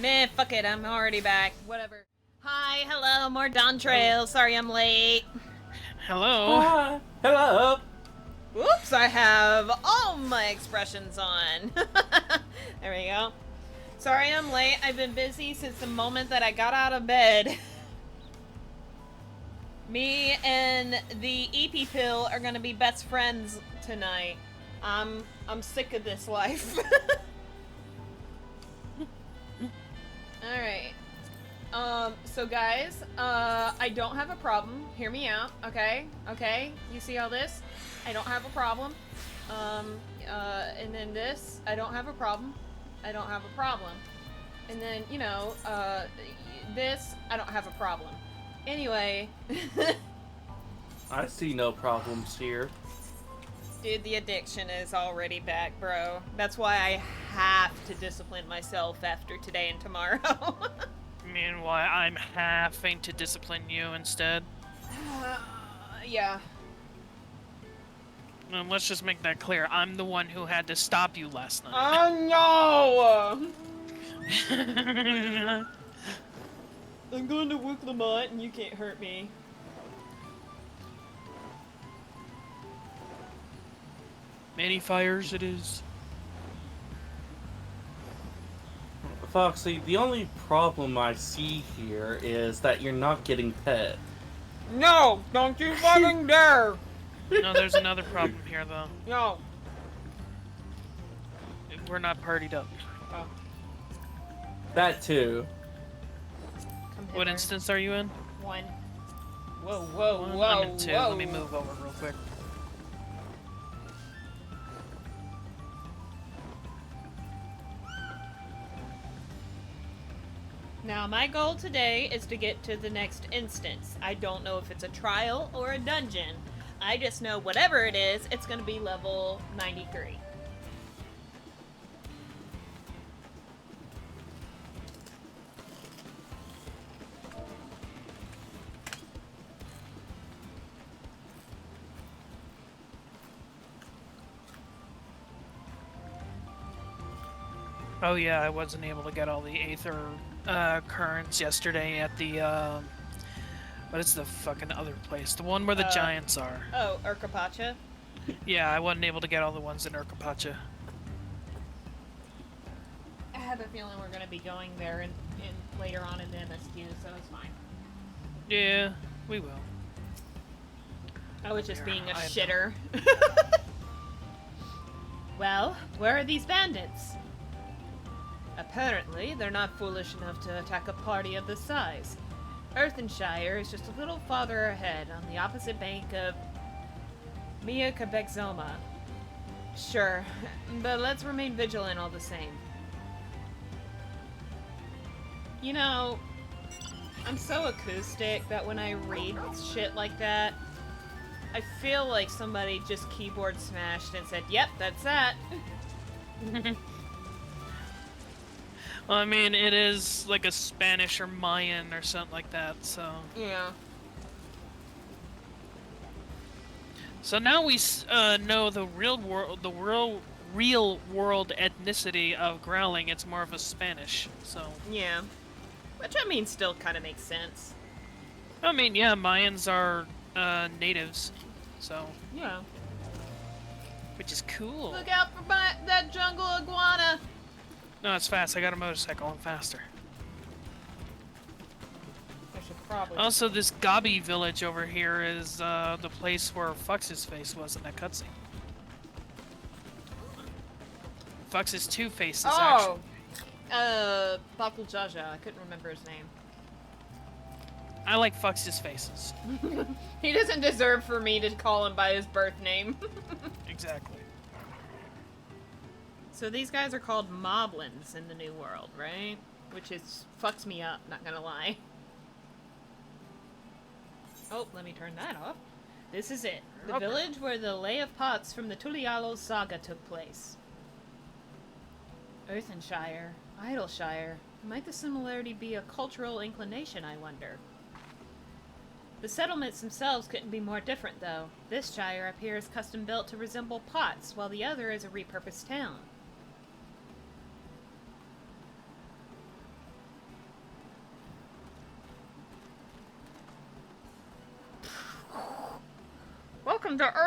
Meh, fuck it, I'm already back. Whatever. Hi, hello, more Dawntrail. Sorry I'm late. Hello. Hello. Oops, I have all my expressions on. There we go. Sorry I'm late. I've been busy since the moment that I got out of bed. Me and the EP pill are gonna be best friends tonight. I'm sick of this life. Alright. So guys, I don't have a problem. Hear me out, okay? Okay? You see all this? I don't have a problem. And then this, I don't have a problem. I don't have a problem. And then, you know, this, I don't have a problem. Anyway. I see no problems here. Dude, the addiction is already back, bro. That's why I have to discipline myself after today and tomorrow. Meanwhile, I'm having to discipline you instead. Yeah. And let's just make that clear. I'm the one who had to stop you last night. Oh no! I'm going to Wook Lamont and you can't hurt me. Many fires it is. Foxy, the only problem I see here is that you're not getting pet. No! Don't you fucking dare! No, there's another problem here, though. No. We're not partied up. Oh. That too. What instance are you in? 1. Whoa, whoa, One, whoa, I'm in 2. whoa. Let me move over real quick. Now, my goal today is to get to the next instance. I don't know if it's a trial or a dungeon. I just know whatever it is, it's going to be level 93. Oh yeah, I wasn't able to get all the Aether currents yesterday at the, what is the fucking other place? The one where the giants are. Oh, Urkapacha? Yeah, I wasn't able to get all the ones in Urkapacha. I have a feeling we're going to be going there in later on in the MSQ, so it's fine. Yeah, we will. I was just being a I shitter. Well, where are these bandits? Apparently, they're not foolish enough to attack a party of this size. Earthenshire is just a little farther ahead, on the opposite bank of Miakabexoma. Sure, but let's remain vigilant all the same. You know, I'm so acoustic that when I read shit like that, I feel like somebody just keyboard smashed and said, yep, that's that. Well, I mean, it is like a Spanish or Mayan or something like that, so... Yeah. So now we know the real world ethnicity of Growling. It's more of a Spanish, so... Yeah. Which, I mean, still kind of makes sense. I mean, yeah, Mayans are natives, so... Yeah. Which is cool. Look out for that jungle iguana! No, it's fast. I got a motorcycle. I'm faster. I should probably... Also, this Gabi village over here is the place where Fux's face was in that cutscene. Fux's two faces, actually. Bakul Jaja. I couldn't remember his name. I like Fux's faces. He doesn't deserve for me to call him by his birth name. Exactly. So these guys are called Moblins in the New World, right? Which is fucks me up, not gonna lie. Oh, let me turn that off. This is it. The village where the Lay of Pots from the Tulialo saga took place. Earthenshire, Idleshire. Might the similarity be a cultural inclination, I wonder? The settlements themselves couldn't be more different, though. This shire appears custom-built to resemble Pots, while the other is a repurposed town.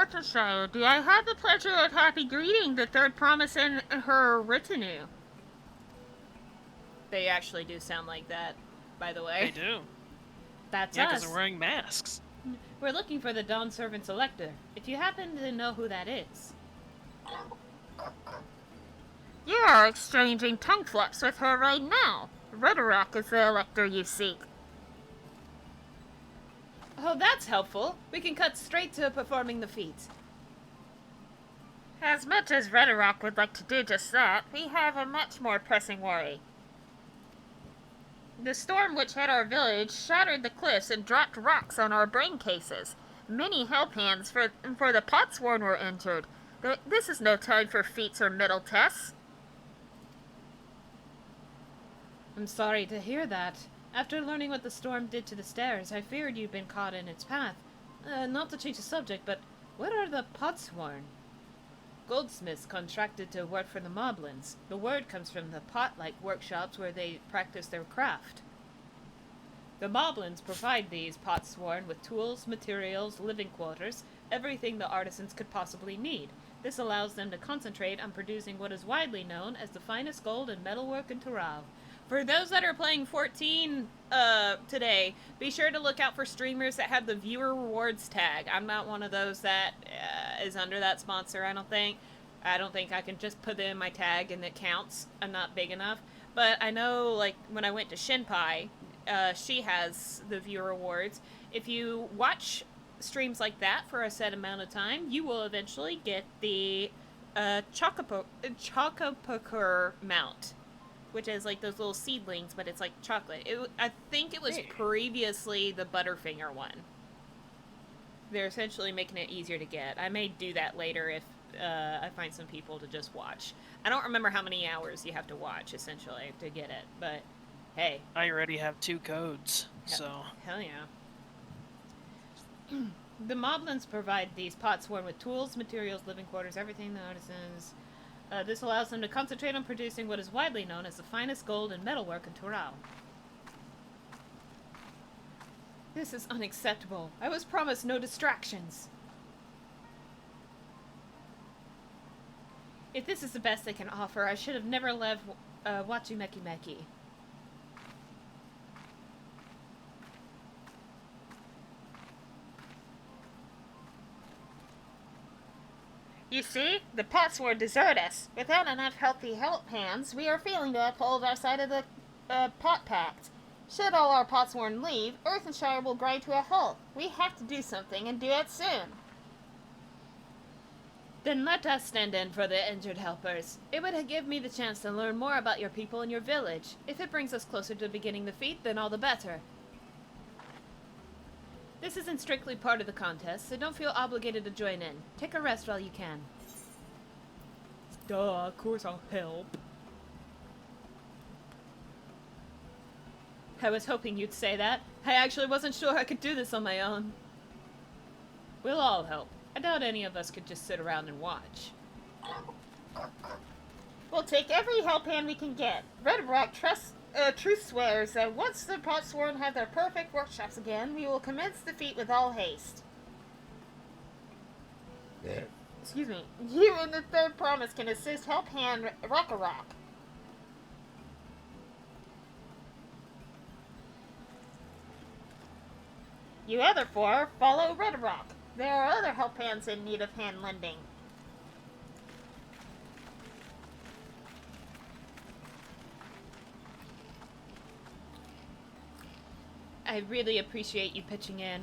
Arthurshire, do I have the pleasure of happy greeting the third promise in her retinue? They actually do sound like that, by the way. They do. That's Yeah, because us. they're wearing masks. We're looking for the Dawn Servant Elector. If you happen to know who that is. You are exchanging tongue flaps with her right now. Rhetoric is the elector you seek. Oh, that's helpful. We can cut straight to performing the feat. As much as Rhetoric would like to do just that, we have a much more pressing worry. The storm which hit our village shattered the cliffs and dropped rocks on our brain cases. Many help hands for the Potsworn were injured. This is no time for feats or mental tests. I'm sorry to hear that. After learning what the storm did to the stairs, I feared you'd been caught in its path. Not to change the subject, but what are the Potsworn? Goldsmiths contracted to work for the Moblins. The word comes from the pot-like workshops where they practice their craft. The Moblins provide these Potsworn with tools, materials, living quarters, everything the artisans could possibly need. This allows them to concentrate on producing what is widely known as the finest gold and metalwork in Tural. For those that are playing 14 today, be sure to look out for streamers that have the viewer rewards tag. I'm not one of those that is under that sponsor, I don't think. I don't think I can just put it in my tag and it counts. I'm not big enough. But I know, like, when I went to Shinpai, she has the viewer rewards. If you watch streams like that for a set amount of time, you will eventually get the Chocopoker mount, which is like those little seedlings, but it's like chocolate. I think it was previously the Butterfinger one. They're essentially making it easier to get. I may do that later if I find some people to just watch. I don't remember how many hours you have to watch, essentially, to get it, but hey. I already have 2 codes, so... Hell yeah. The Moblins provide these Potsworn with tools, materials, living quarters, everything the artisans... this allows them to concentrate on producing what is widely known as the finest gold and metalwork in Tural. This is unacceptable. I was promised no distractions. If this is the best they can offer, I should have never left Wachimeki Meki. You see, the Potsworn desert us. Without enough healthy help hands, we are failing to uphold our side of the pot pact. Should all our Potsworn leave, Earthenshire will grind to a halt. We have to do something, and do it soon. Then let us stand in for the injured helpers. It would give me the chance to learn more about your people and your village. If it brings us closer to beginning the feat, then all the better. This isn't strictly part of the contest, so don't feel obligated to join in. Take a rest while you can. Duh, of course I'll help. I was hoping you'd say that. I actually wasn't sure I could do this on my own. We'll all help. I doubt any of us could just sit around and watch. We'll take every help hand we can get. Red Rock truth swears that once the Potsworn have their perfect workshops again, we will commence the feat with all haste. Excuse me. You and the third promise can assist help hand Rock-a-Rock. You other 4 follow Red Rock. There are other help hands in need of hand lending. I really appreciate you pitching in.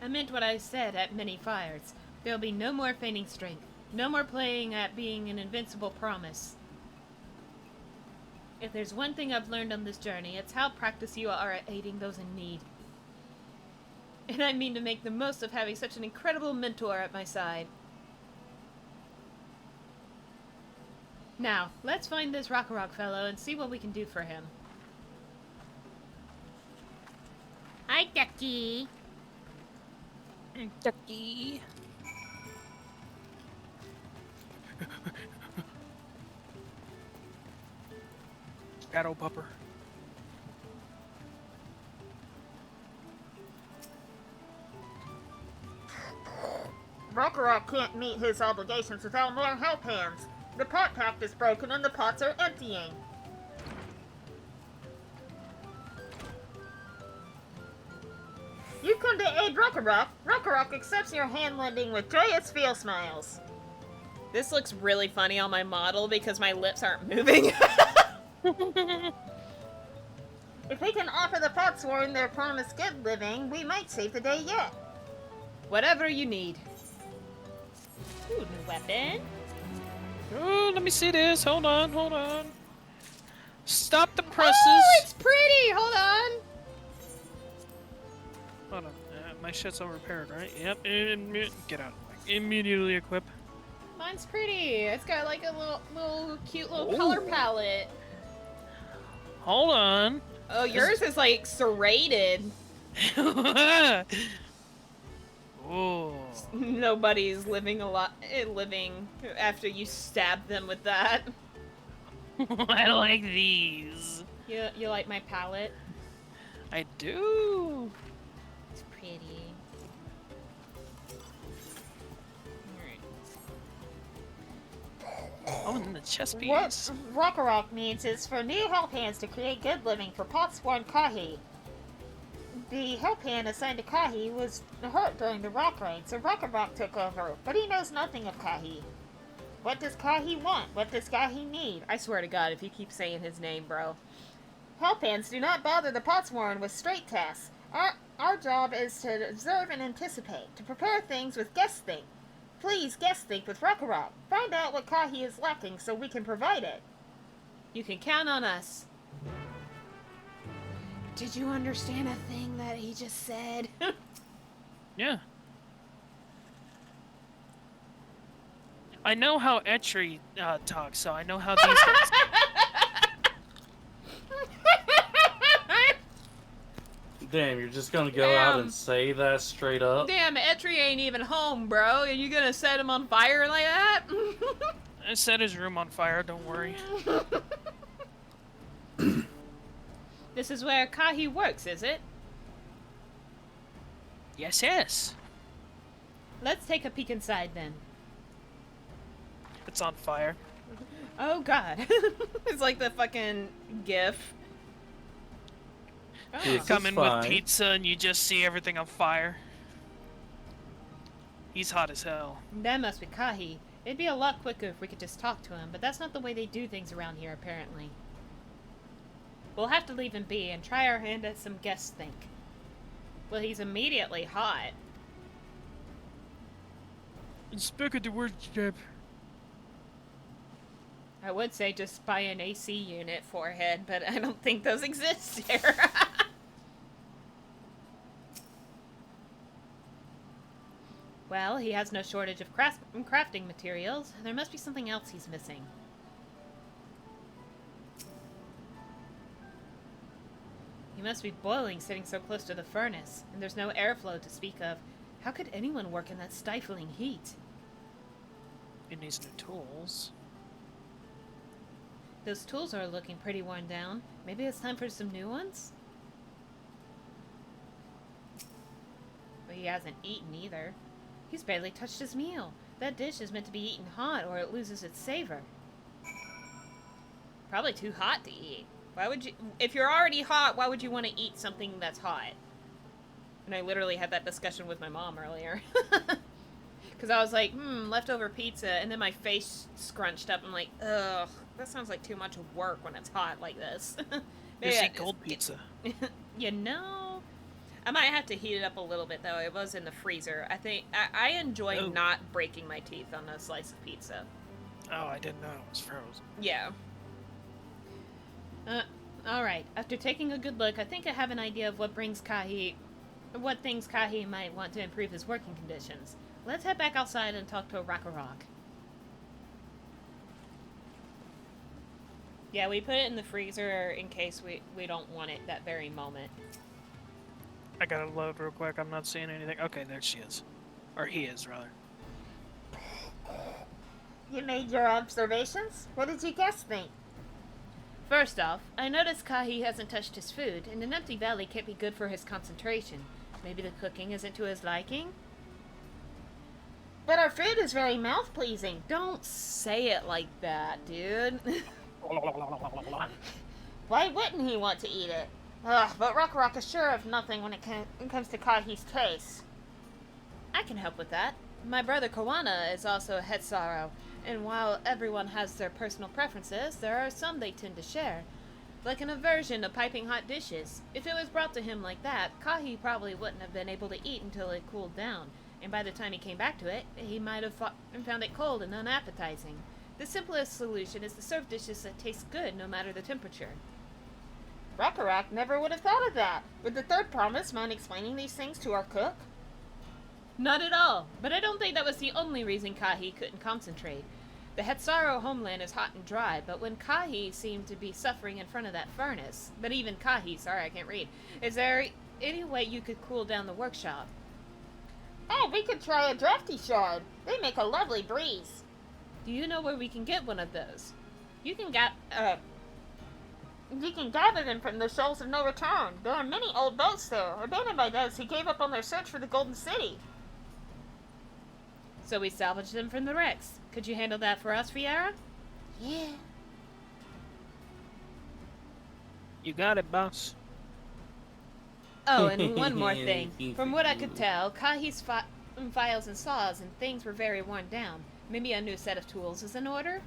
I meant what I said at many fires. There'll be no more feigning strength. No more playing at being an invincible promise. If there's one thing I've learned on this journey, it's how practiced you are at aiding those in need. And I mean to make the most of having such an incredible mentor at my side. Now, let's find this Rock-a-Rock fellow and see what we can do for him. Hi, Ducky. Ducky. Shadow Pupper. Rokarok can't meet his obligations without more help hands. The pot pact is broken and the pots are emptying. You've come to aid Rokarok. Rokarok accepts your hand lending with joyous feel smiles. This looks really funny on my model because my lips aren't moving. If we can offer the Potsworn their promised good living, we might save the day yet. Whatever you need. Ooh, new weapon. Oh, let me see this. Hold on, hold on. Stop the presses. Oh, it's pretty! Hold on. Hold on. My shit's all repaired, right? Yep. Get out. Immediately equip. Mine's pretty. It's got like a little cute little Ooh. color palette. Hold on. Oh, yours is like serrated. Oh. Nobody's living after you stab them with that. I like these. You like my palette? I do. It's pretty. Oh, and the chest piece. What Rokarok needs is for new help hands to create good living for Potsworn Kahi. The help hand assigned to Kahi was hurt during the rock raid, so Rokarok took over, but he knows nothing of Kahi. What does Kahi want? What does Kahi need? I swear to God, if you keep saying his name, bro. Help hands do not bother the Potsworn with straight tasks. Our job is to observe and anticipate, to prepare things with Guessthink. Please Guessthink with Rokarok. Find out what Kahi is lacking so we can provide it. You can count on us. Did you understand a thing that he just said? Yeah. I know how Etri talks, so I know how these guys. Damn, you're just gonna go out and say that straight up? Damn, Etri ain't even home, bro. Are you gonna set him on fire like that? I set his room on fire, don't worry. This is where Kahi works, is it? Yes, yes. Let's take a peek inside then. It's on fire. Oh God. It's like the fucking GIF. Yes. Oh. This Come is in fine. with pizza and you just see everything on fire. He's hot as hell. That must be Kahi. It'd be a lot quicker if we could just talk to him, but that's not the way they do things around here, apparently. We'll have to leave him be and try our hand at some Guessthink. Well, he's immediately hot. Inspect the word step. I would say just buy an AC unit forehead, but I don't think those exist here. Well, he has no shortage of crafting materials. There must be something else he's missing. He must be boiling sitting so close to the furnace, and there's no airflow to speak of. How could anyone work in that stifling heat? He needs new tools. Those tools are looking pretty worn down. Maybe it's time for some new ones? But he hasn't eaten either. He's barely touched his meal. That dish is meant to be eaten hot or it loses its savor. Probably too hot to eat. Why would you... If you're already hot, why would you want to eat something that's hot? And I literally had that discussion with my mom earlier. Because I was like, leftover pizza, and then my face scrunched up. I'm like, ugh, that sounds like too much work when it's hot like this. Maybe Just I eat cold pizza. You know, I might have to heat it up a little bit though. It was in the freezer. I think I enjoy not breaking my teeth on a slice of pizza. Oh, I didn't know it was frozen. Yeah. All right. After taking a good look, I think I have an idea of what things Kahi might want to improve his working conditions. Let's head back outside and talk to Rokarok. Yeah, we put it in the freezer in case we don't want it that very moment. I gotta load real quick. I'm not seeing anything. Okay, there she is. Or he is, rather. You made your observations? What did you Guessthink? First off, I noticed Kahi hasn't touched his food, and an empty belly can't be good for his concentration. Maybe the cooking isn't to his liking? But our food is very mouth-pleasing. Don't say it like that, dude. Why wouldn't he want to eat it? Ugh, but Rock is sure of nothing when it comes to Kahi's taste. I can help with that. My brother Kawana is also a Hetsaro, and while everyone has their personal preferences, there are some they tend to share. Like an aversion to piping hot dishes. If it was brought to him like that, Kahi probably wouldn't have been able to eat until it cooled down, and by the time he came back to it, he might have found it cold and unappetizing. The simplest solution is to serve dishes that taste good no matter the temperature. Rock never would have thought of that. Would the third promise mind explaining these things to our cook? Not at all, but I don't think that was the only reason Kahi couldn't concentrate. The Hetsaro homeland is hot and dry, but when Kahi seemed to be suffering in front of that furnace, but even Kahi, sorry I can't read, is there any way you could cool down the workshop? Oh, we could try a drafty shard. They make a lovely breeze. Do you know where we can get one of those? You can gather them from the Shoals of No Return. There are many old boats there, abandoned by those who gave up on their search for the Golden City. So we salvaged them from the wrecks. Could you handle that for us, Fiera? Yeah. You got it, boss. Oh, and one more thing. From what I could tell, Kahi's files and saws and things were very worn down. Maybe a new set of tools is in order?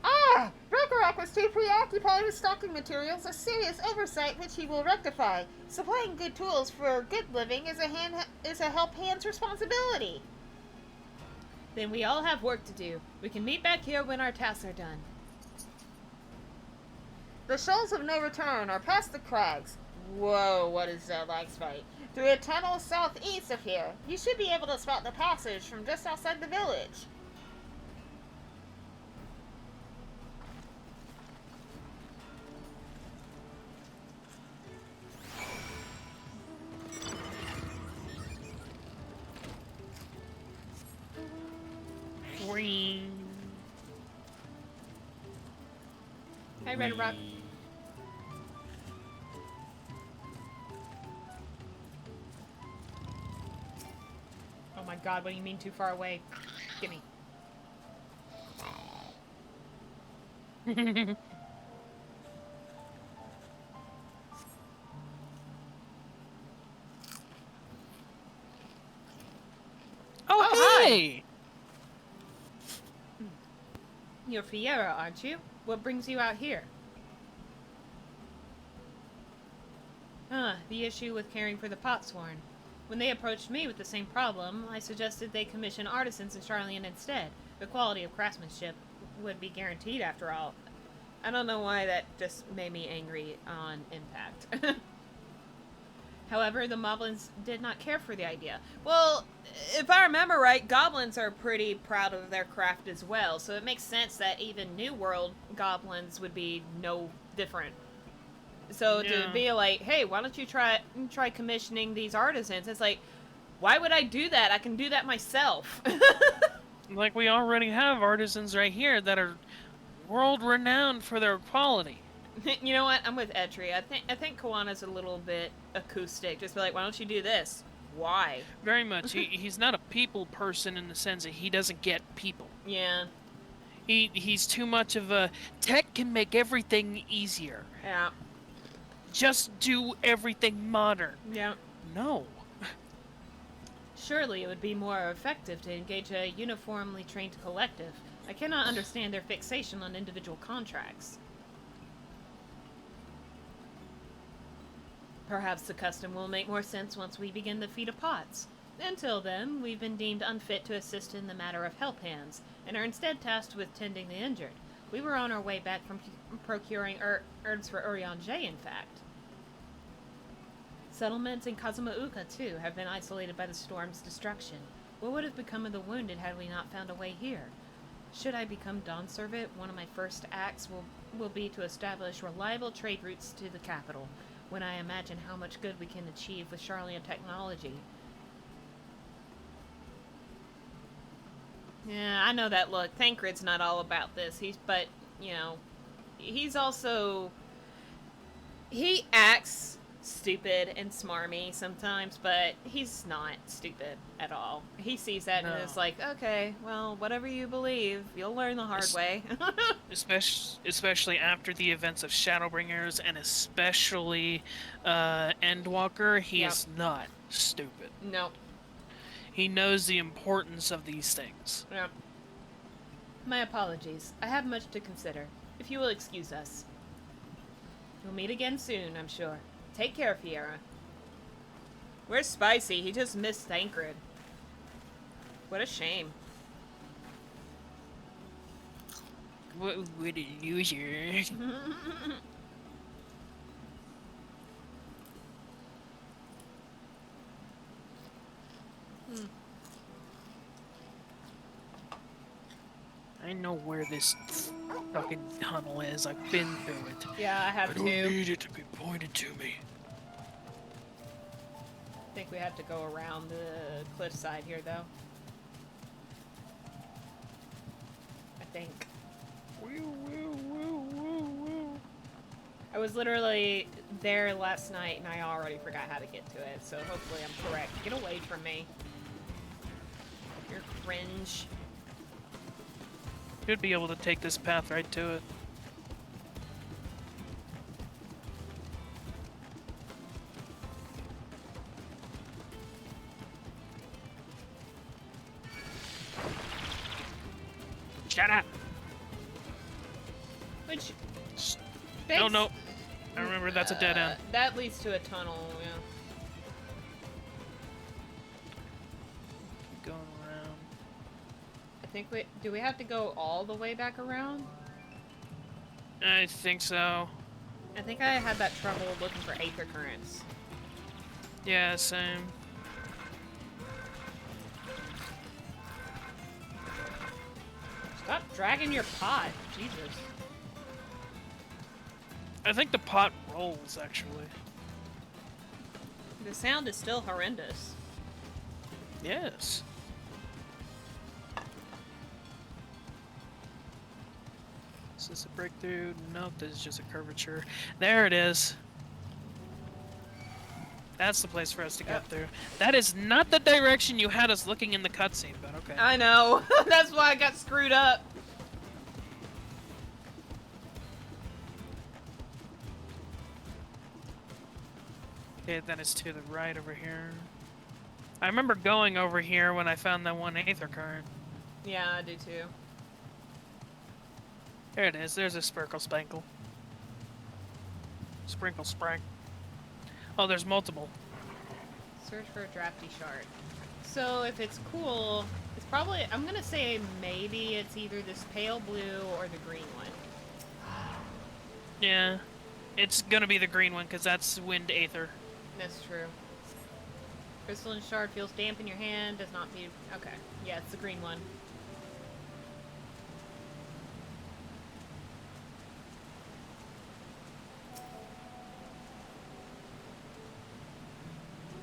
Ah! Rock was too preoccupied with stocking materials, a serious oversight which he will rectify. Supplying good tools for good living is a help hand's responsibility. Then we all have work to do. We can meet back here when our tasks are done. The Shoals of No Return are past the crags. Whoa, what is that last fight? Through a tunnel southeast of here. You should be able to spot the passage from just outside the village. Hi, Red Rock. Oh my god, what do you mean too far away? Gimme. Oh, hey! You're Fiera, aren't you? What brings you out here? The issue with caring for the Potsworn. When they approached me with the same problem, I suggested they commission artisans in Charlian instead. The quality of craftsmanship would be guaranteed after all. I don't know why that just made me angry on impact. However, the Moblins did not care for the idea. Well, if I remember right, goblins are pretty proud of their craft as well, so it makes sense that even New World goblins would be no different. So to be like, hey, why don't you try commissioning these artisans? It's like, why would I do that? I can do that myself. Like, we already have artisans right here that are world-renowned for their quality. You know what? I'm with Etri. I think Kawana's a little bit acoustic. Just be like, why don't you do this? Why? Very much. He's not a people person in the sense that he doesn't get people. Yeah. He's too much of a tech can make everything easier. Yeah. Just do everything modern. Yeah. No. Surely it would be more effective to engage a uniformly trained collective. I cannot understand their fixation on individual contracts. Perhaps the custom will make more sense once we begin the feat of pots. Until then, we've been deemed unfit to assist in the matter of help hands, and are instead tasked with tending the injured. We were on our way back from procuring herbs for Urianger, in fact. Settlements in Kazumauka, too, have been isolated by the storm's destruction. What would have become of the wounded had we not found a way here? Should I become Dawn Servant, one of my first acts will be to establish reliable trade routes to the capital, when I imagine how much good we can achieve with Charlian technology. Yeah, I know that look. Thancred's not all about this. He's also... He acts stupid and smarmy sometimes, but he's not stupid at all. He sees that and is No. like, okay, well, whatever you believe, you'll learn the hard way. Especially after the events of Shadowbringers and especially Endwalker, he Yep. is not stupid. No. He knows the importance of these things. Yep. My apologies. I have much to consider. If you will excuse us. We'll meet again soon, I'm sure. Take care, Fiera. Where's Spicy? He just missed Thancred. What a shame. What a loser. I know where this fucking tunnel is. I've been through it. Yeah, I have I don't to. need it to be pointed to me. I think we have to go around the cliffside here, though. I think. I was literally there last night and I already forgot how to get to it, so hopefully I'm correct. Get away from me. You're cringe. Should be able to take this path right to it. Shut up! Which... No, no. I remember that's a dead end. That leads to a tunnel, yeah. Keep going around. I think we... Do we have to go all the way back around? I think so. I think I had that trouble looking for aether currents. Yeah, same. Stop dragging your pot. Jesus. I think the pot rolls, actually. The sound is still horrendous. Yes. Is this a breakthrough? Nope, this is just a curvature. There it is. That's the place for us to get through. That is not the direction you had us looking in the cutscene, but okay. I know. That's why I got screwed up. Okay, then it's to the right over here. I remember going over here when I found that one aether current. Yeah, I do too. There it is. There's a sprinkle spankle. Sprinkle sprank. Oh, there's multiple. Search for a drafty shard. So if it's cool, it's probably... I'm gonna say maybe it's either this pale blue or the green one. Yeah. It's gonna be the green one, because that's wind aether. That's true. Crystalline shard feels damp in your hand, does not be... Okay. Yeah, it's the green one.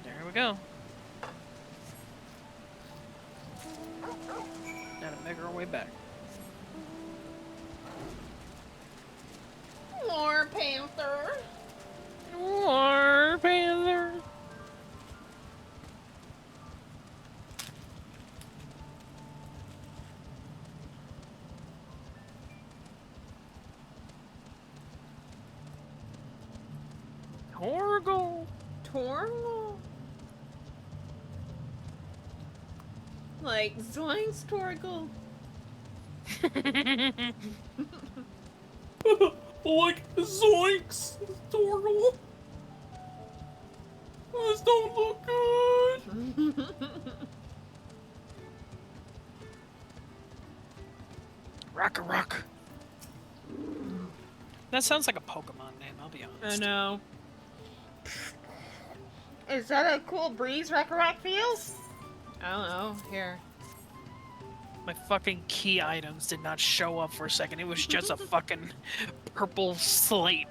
There we go. Now to make our way back. More panther. War Panther. Torgal. Torgal? Like Zoinks Torgal? Like, zoinks! Torgal! This don't look good! Rock. That sounds like a Pokemon name, I'll be I honest. know. Is that a cool breeze Rakarok feels? I don't know. Here. My fucking key items did not show up for a second. It was just a fucking purple slate.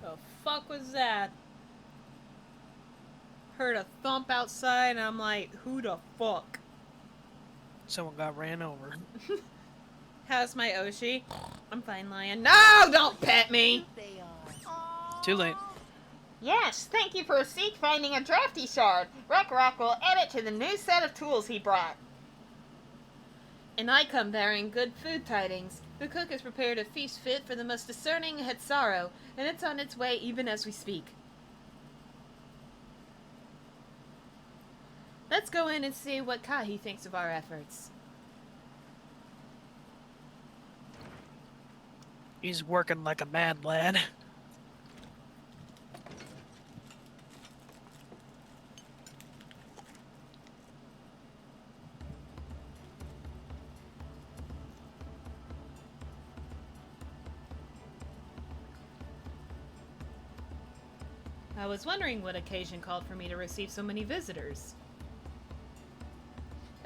The fuck was that? Heard a thump outside and I'm like, who the fuck? Someone got ran over. How's my Oshi? I'm fine, Lion. No, don't pet me! Too late. Yes, thank you for Seek finding a drafty shard. Rock will add it to the new set of tools he brought. And I come bearing good food tidings. The cook has prepared a feast fit for the most discerning Hetsaro, and it's on its way even as we speak. Let's go in and see what Kahi thinks of our efforts. He's working like a mad lad. I was wondering what occasion called for me to receive so many visitors.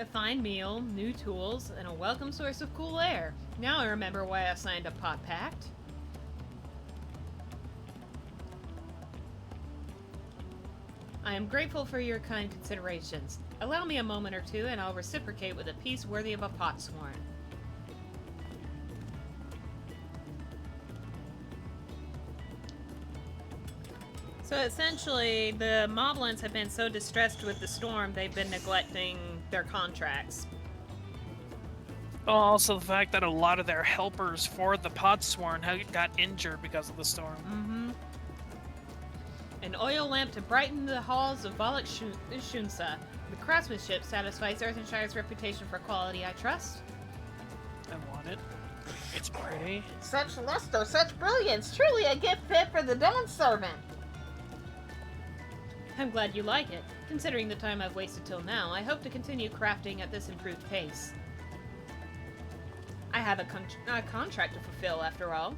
A fine meal, new tools, and a welcome source of cool air. Now I remember why I signed a pot pact. I am grateful for your kind considerations. Allow me a moment or two and I'll reciprocate with a peace worthy of a potsworn. So essentially, the Moblins have been so distressed with the storm, they've been neglecting their contracts. Well, also the fact that a lot of their helpers for the Potsworn got injured because of the storm. Mm-hmm. An oil lamp to brighten the halls of Valak Shunsa. The craftsmanship satisfies Earthenshire's reputation for quality, I trust. I want it. It's pretty. Such luster, such brilliance, truly a gift fit for the Dawn Servant. I'm glad you like it. Considering the time I've wasted till now, I hope to continue crafting at this improved pace. I have a contract to fulfill, after all.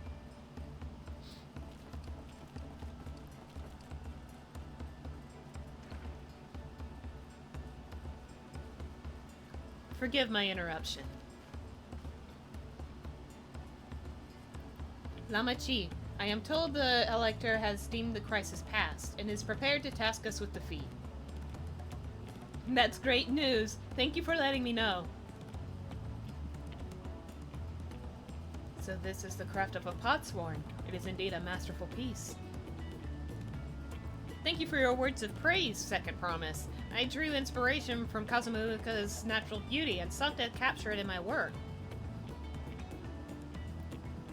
Forgive my interruption. Lamachi, I am told the Elector has deemed the crisis past and is prepared to task us with the feat. That's great news. Thank you for letting me know. So this is the craft of a potsworn. It is indeed a masterful piece. Thank you for your words of praise, Second Promise. I drew inspiration from Kazumuka's natural beauty and sought to capture it in my work.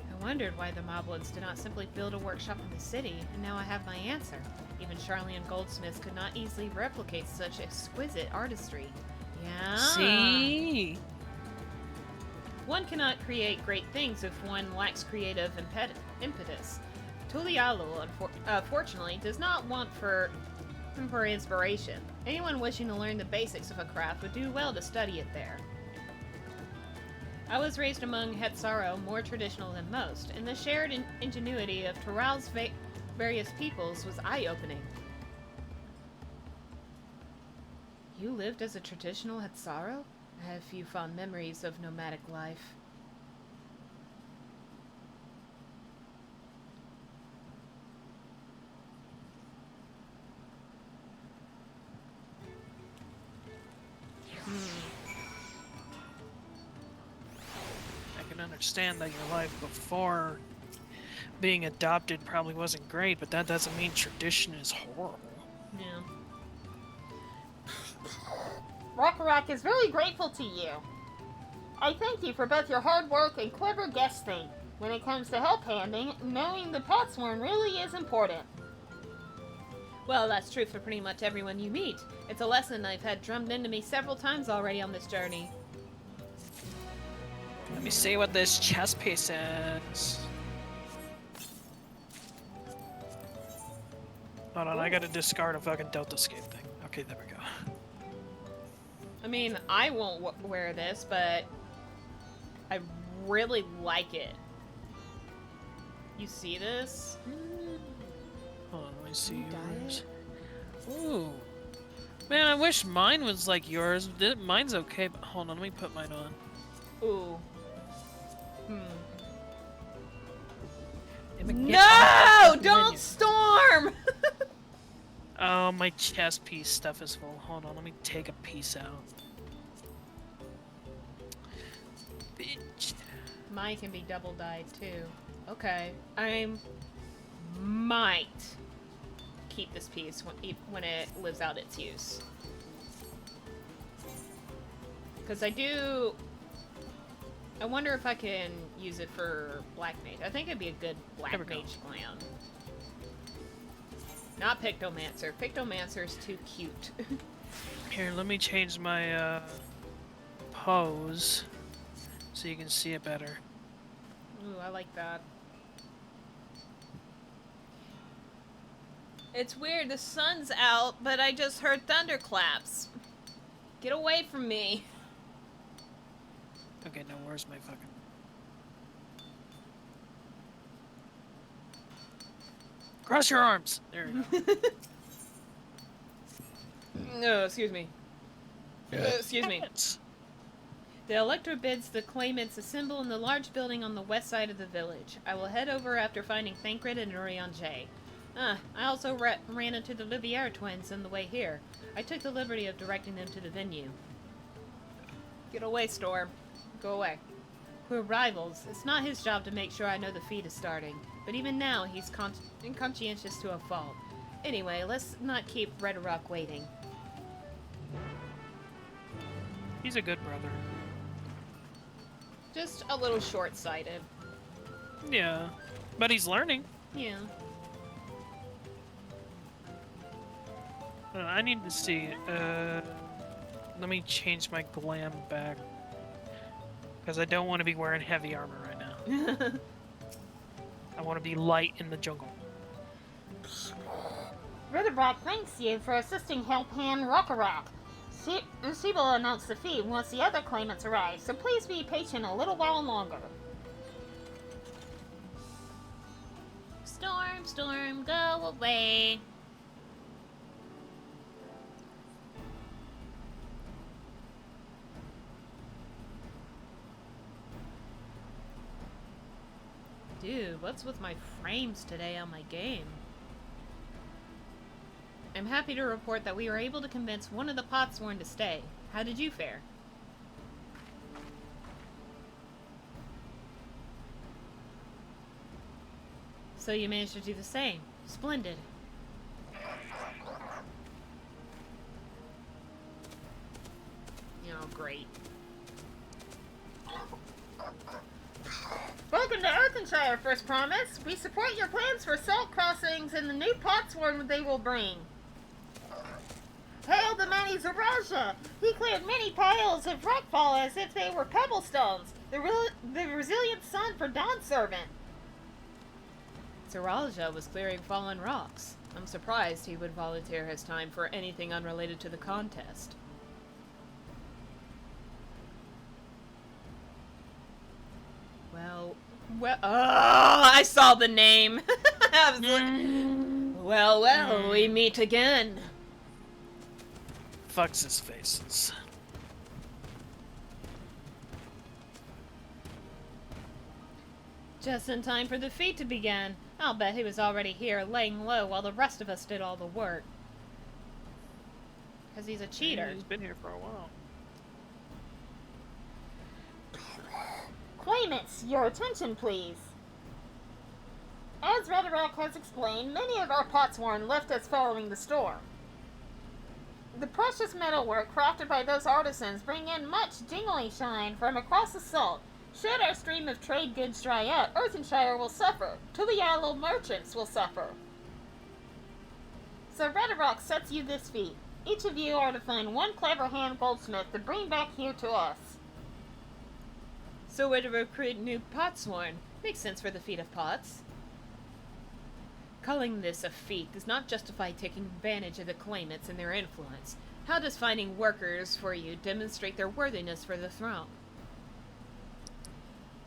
I wondered why the Moblins did not simply build a workshop in the city, and now I have my answer. Even Charlian goldsmiths could not easily replicate such exquisite artistry. Yeah. See? One cannot create great things if one lacks creative impetus. Tulialu, fortunately, does not want for inspiration. Anyone wishing to learn the basics of a craft would do well to study it there. I was raised among Hetsaro, more traditional than most, and the shared ingenuity of Tural's various peoples was eye-opening. You lived as a traditional Hetsaro? I have few fond memories of nomadic life. I can understand that your life before being adopted probably wasn't great, but that doesn't mean tradition is horrible. Yeah. Rock is very grateful to you. I thank you for both your hard work and clever Guessthink. When it comes to help handing, knowing the Potsworn really is important. Well, that's true for pretty much everyone you meet. It's a lesson I've had drummed into me several times already on this journey. Let me see what this chess piece is. Hold on, I gotta discard a fucking Delta Scape thing. Okay, there we go. I mean, I won't wear this, but I really like it. You see this? Hold on, let me see yours. Ooh. Man, I wish mine was like yours. Mine's okay, but hold on, let me put mine on. Ooh. Get No! Don't storm! Oh, my chess piece stuff is full. Hold on, let me take a piece out. Mine can be double dyed too. Okay. I might keep this piece when it lives out its use. Because I wonder if I can use it for Black Mage. I think it'd be a good Black Mage glam. Not Pictomancer. Pictomancer's too cute. Here, let me change my pose so you can see it better. Ooh, I like that. It's weird, the sun's out, but I just heard thunderclaps. Get away from me. Okay, now where's my fucking... Cross your arms! There you go. No, excuse me. Excuse me. The Electro bids the claimants assemble in the large building on the west side of the village. I will head over after finding Thancred and Urion J. I also ran into the Liviere twins on the way here. I took the liberty of directing them to the venue. Get away, Storm. Go away. We're rivals. It's not his job to make sure I know the feat is starting. But even now, he's conscientious to a fault. Anyway, let's not keep Red Rock waiting. He's a good brother. Just a little short-sighted. Yeah, but he's learning. Yeah. I need to see. Let me change my glam back. Because I don't want to be wearing heavy armor right now. I want to be light in the jungle. Ritterrock thanks you for assisting Helphand Rockarock. She will announce the feat once the other claimants arrive, so please be patient a little while longer. Storm, Storm, go away. Dude, what's with my frames today on my game? I'm happy to report that we were able to convince one of the Potsworn to stay. How did you fare? So you managed to do the same. Splendid. Oh, great. Welcome to Earthenshire, First Promise. We support your plans for salt crossings and the new Potsworn they will bring. Hail the mighty Zaraja! He cleared many piles of rockfall as if they were pebblestones. The resilient son for Dawn Servant. Zaraja was clearing fallen rocks. I'm surprised he would volunteer his time for anything unrelated to the contest. Well, oh, I saw the name. I was like, well, we meet again. Fucks his faces. Just in time for the feat to begin. I'll bet he was already here, laying low while the rest of us did all the work. Because he's a cheater. He's been here for a while. Claimants, your attention please. As Ritterrock has explained, many of our Potsworn left us following the storm. The precious metalwork crafted by those artisans bring in much jingling shine from across the salt. Should our stream of trade goods dry up, Earthenshire will suffer. Tulialo merchants will suffer. So Ritterrock sets you this feat. Each of you are to find one clever hand goldsmith to bring back here to us. So we're to recruit new Potsworn. Makes sense for the feat of pots. Calling this a feat does not justify taking advantage of the claimants and their influence. How does finding workers for you demonstrate their worthiness for the throne?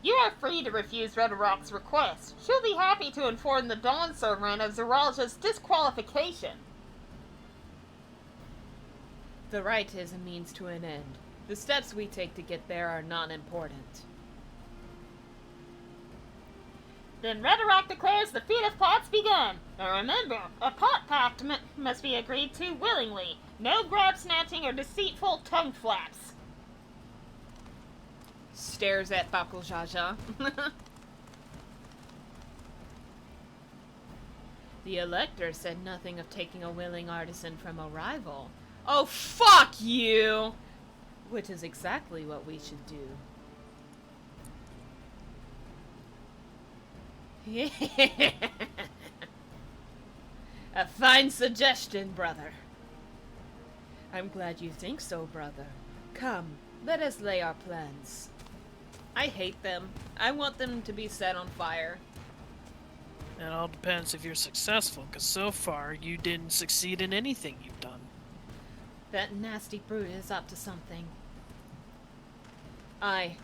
You are free to refuse Ritterrock's request. She'll be happy to inform the Dawn Servant of Zaraja's disqualification. The right is a means to an end. The steps we take to get there are not important. Then Ritterrock declares the feat of pots begun. Now remember, a pot pact must be agreed to willingly. No grab snatching or deceitful tongue flaps. stares at Bakujaja. The Elector said nothing of taking a willing artisan from a rival. Oh, fuck you! Which is exactly what we should do. Yeah. A fine suggestion, brother. I'm glad you think so, brother. Come, let us lay our plans. I hate them. I want them to be set on fire. It all depends if you're successful, because so far you didn't succeed in anything you've done. That nasty brute is up to something.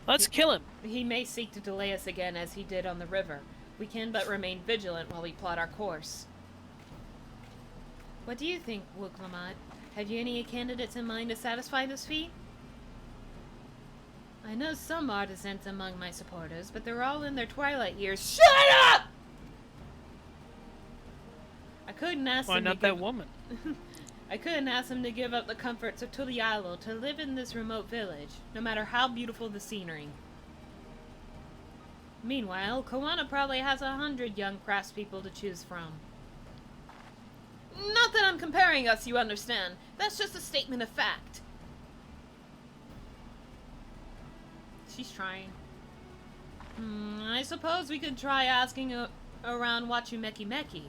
Let's kill him. He may seek to delay us again as he did on the river. We can but remain vigilant while we plot our course. What do you think, Wuklamad? Have you any candidates in mind to satisfy this feat? I know some artisans among my supporters, but they're all in their twilight years. Shut up! I couldn't ask Why them not that woman? I couldn't ask them to give up the comforts of Tulialo to live in this remote village, no matter how beautiful the scenery. Meanwhile, Koana probably has 100 young craftspeople to choose from. Not that I'm comparing us, you understand. That's just a statement of fact. She's trying. I suppose we could try asking around Wachumeki Meki.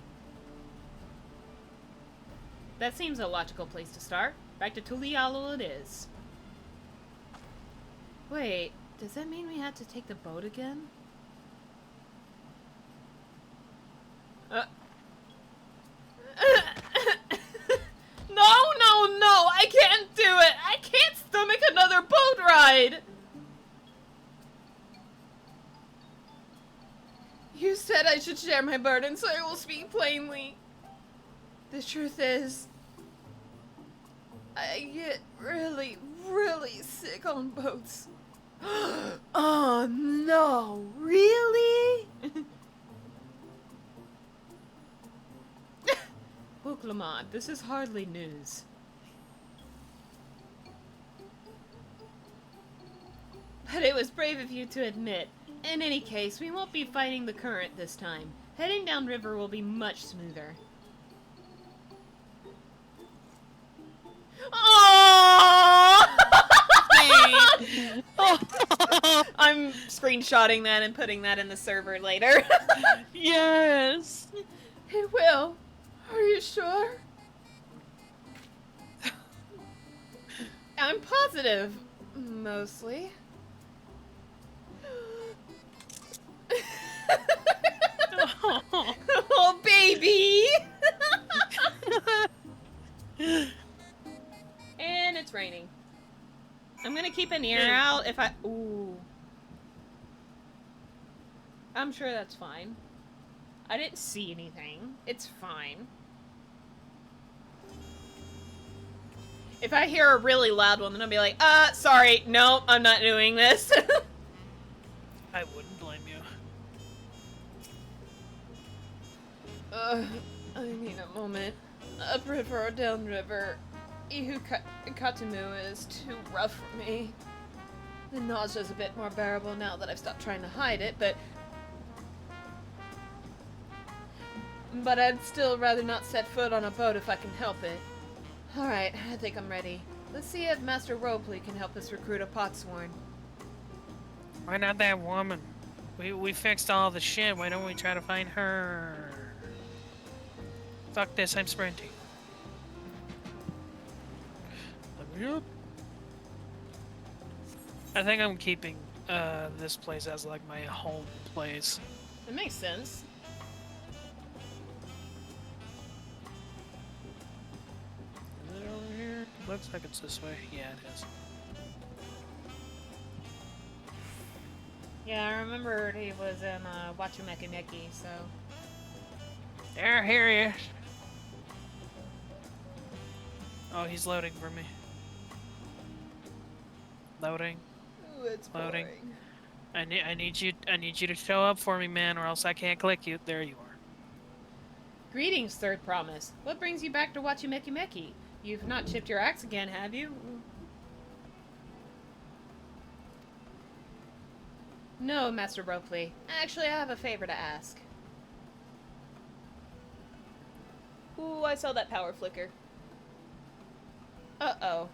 That seems a logical place to start. Back to Tulialo it is. Wait, does that mean we have to take the boat again? No! I can't do it! I can't stomach another boat ride! You said I should share my burden, so I will speak plainly. The truth is, I get really, really sick on boats. Oh no, really? Booklamont, this is hardly news. But it was brave of you to admit. In any case, we won't be fighting the current this time. Heading downriver will be much smoother. Oh! I'm screenshotting that and putting that in the server later. Yes! It will. Are you sure? I'm positive. Mostly. Oh, baby! And it's raining. I'm gonna keep an ear out if I... Ooh. I'm sure that's fine. I didn't see anything. It's fine. If I hear a really loud one, then I'll be like, sorry, no, I'm not doing this. I wouldn't blame you. I need a moment. Upriver or downriver, Ihu Katamu is too rough for me. The nausea's a bit more bearable now that I've stopped trying to hide it, but I'd still rather not set foot on a boat if I can help it. Alright, I think I'm ready. Let's see if Master Ropley can help us recruit a potsworn. Why not that woman? We fixed all the shit. Why don't we try to find her? Fuck this, I'm sprinting. I think I'm keeping this place as like my home place. It makes sense. Is it over here? Looks like it's this way. Yeah, it is. Yeah, I remember he was in Wachumeki Meki, so... There, here he is. Oh, he's loading for me. Loading. Ooh, it's Loading. boring. I need you to show up for me, man, or else I can't click you. There you are. Greetings, Third Promise. What brings you back to Wachumeki Meki? You've not chipped your axe again, have you? No, Master Ropley. Actually, I have a favor to ask. Ooh, I saw that power flicker. Uh-oh.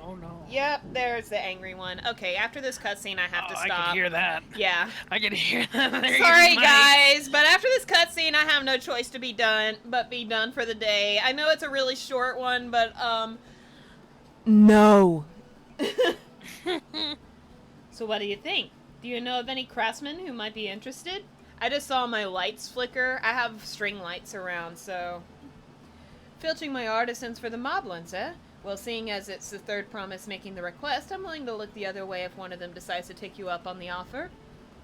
Oh no. Yep, there's the angry one. Okay, after this cutscene, I have to stop. I can hear that. Yeah. I can hear that. There Sorry, goes Mike. guys, but after this cutscene, I have no choice to be done for the day. I know it's a really short one, but no. So what do you think? Do you know of any craftsmen who might be interested? I just saw my lights flicker. I have string lights around, so... Filching my artisans for the moblins, eh? Well, seeing as it's the third promise making the request, I'm willing to look the other way if one of them decides to take you up on the offer.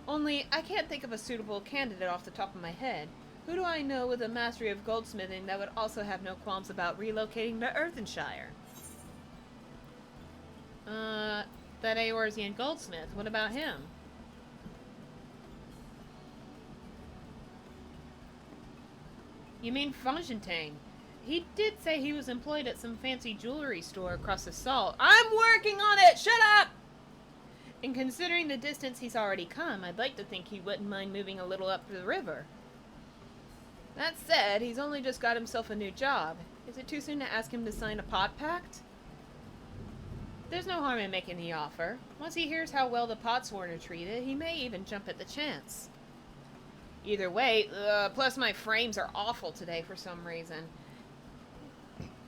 Only, I can't think of a suitable candidate off the top of my head. Who do I know with a mastery of goldsmithing that would also have no qualms about relocating to Earthenshire? That Eorzean goldsmith. What about him? You mean Fontaine? He did say he was employed at some fancy jewelry store across the salt. I'm working on it! Shut up! And considering the distance he's already come, I'd like to think he wouldn't mind moving a little up the river. That said, he's only just got himself a new job. Is it too soon to ask him to sign a pot pact? There's no harm in making the offer. Once he hears how well the Potsworn are treated, he may even jump at the chance. Either way, plus my frames are awful today for some reason.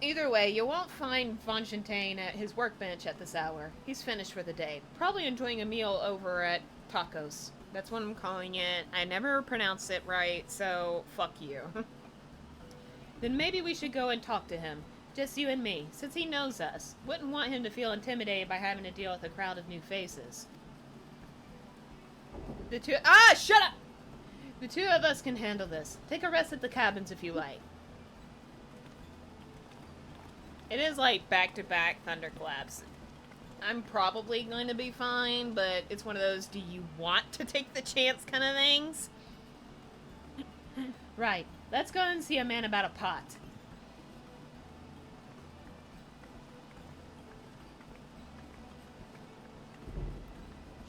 Either way, you won't find Fontaine at his workbench at this hour. He's finished for the day. Probably enjoying a meal over at Tacos. That's what I'm calling it. I never pronounce it right, so fuck you. Then maybe we should go and talk to him. Just you and me, since he knows us. Wouldn't want him to feel intimidated by having to deal with a crowd of new faces. Shut up! The two of us can handle this. Take a rest at the cabins if you like. It is like back-to-back thunderclaps. I'm probably going to be fine, but it's one of those do you want to take the chance kind of things. Right. Let's go and see a man about a pot.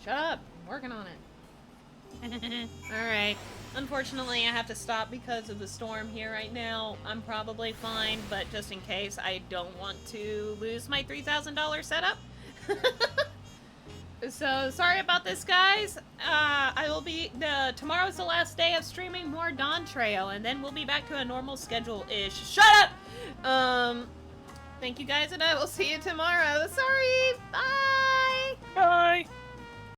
Shut up. I'm working on it. Alright. Unfortunately, I have to stop because of the storm here right now. I'm probably fine, but just in case, I don't want to lose my $3,000 setup. So, sorry about this, guys. I will be... tomorrow's the last day of streaming more Dawntrail, and then we'll be back to a normal schedule-ish. Shut up! Thank you guys, and I will see you tomorrow. Sorry! Bye! Bye!